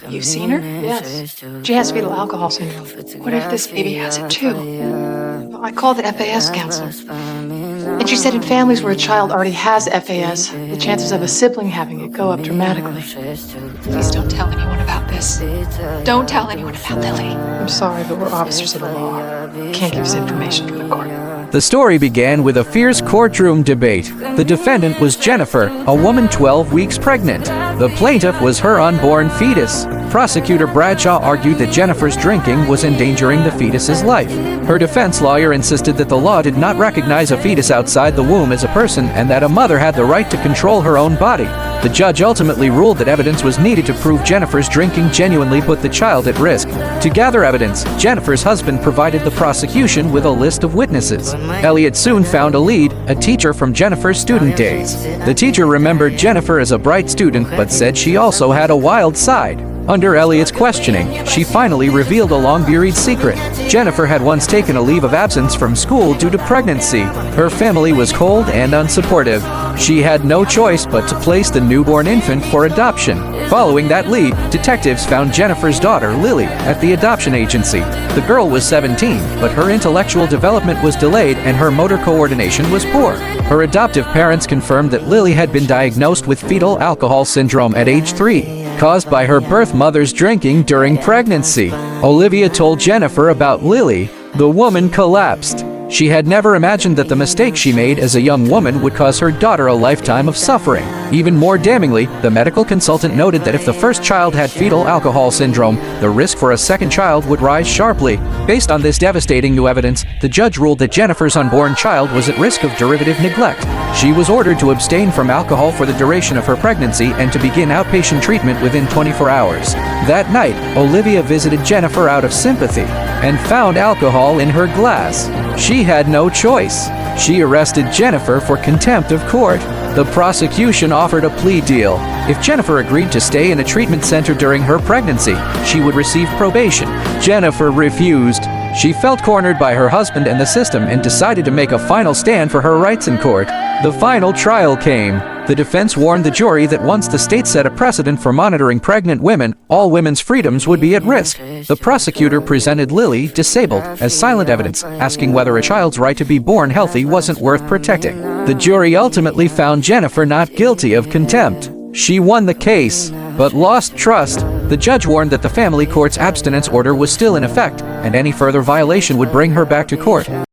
You've seen her? Yes. She has fetal alcohol syndrome. What if this baby has it too? Well, I called the FAS counselor. And she said in families where a child already has FAS, the chances of a sibling having it go up dramatically. Please don't tell anyone about this. Don't tell anyone about Lily. I'm sorry, but we're officers of the law. Can't give this information to the court. The story began with a fierce courtroom debate. The defendant was Jennifer, a woman 12 weeks pregnant. The plaintiff was her unborn fetus. Prosecutor Bradshaw argued that Jennifer's drinking was endangering the fetus's life. Her defense lawyer insisted that the law did not recognize a fetus outside the womb as a person and that a mother had the right to control her own body. The judge ultimately ruled that evidence was needed to prove Jennifer's drinking genuinely put the child at risk. To gather evidence, Jennifer's husband provided the prosecution with a list of witnesses. Elliot soon found a lead, a teacher from Jennifer's student days. The teacher remembered Jennifer as a bright student, but said she also had a wild side. Under Elliot's questioning, she finally revealed a long-buried secret. Jennifer had once taken a leave of absence from school due to pregnancy. Her family was cold and unsupportive. She had no choice but to place the newborn infant for adoption. Following that lead, detectives found Jennifer's daughter, Lily, at the adoption agency. The girl was 17, but her intellectual development was delayed and her motor coordination was poor. Her adoptive parents confirmed that Lily had been diagnosed with fetal alcohol syndrome at age 3. Caused by her birth mother's drinking during pregnancy. Olivia told Jennifer about Lily. The woman collapsed. She had never imagined that the mistake she made as a young woman would cause her daughter a lifetime of suffering. Even more damningly, the medical consultant noted that if the first child had fetal alcohol syndrome, the risk for a second child would rise sharply. Based on this devastating new evidence, the judge ruled that Jennifer's unborn child was at risk of derivative neglect. She was ordered to abstain from alcohol for the duration of her pregnancy and to begin outpatient treatment within 24 hours. That night, Olivia visited Jennifer out of sympathy and found alcohol in her glass. She had no choice. She arrested Jennifer for contempt of court. The prosecution offered a plea deal. If Jennifer agreed to stay in a treatment center during her pregnancy, she would receive probation. Jennifer refused. She felt cornered by her husband and the system and decided to make a final stand for her rights in court. The final trial came. The defense warned the jury that once the state set a precedent for monitoring pregnant women, all women's freedoms would be at risk. The prosecutor presented Lily, disabled, as silent evidence, asking whether a child's right to be born healthy wasn't worth protecting. The jury ultimately found Jennifer not guilty of contempt. She won the case, but lost trust. The judge warned that the family court's abstinence order was still in effect, and any further violation would bring her back to court.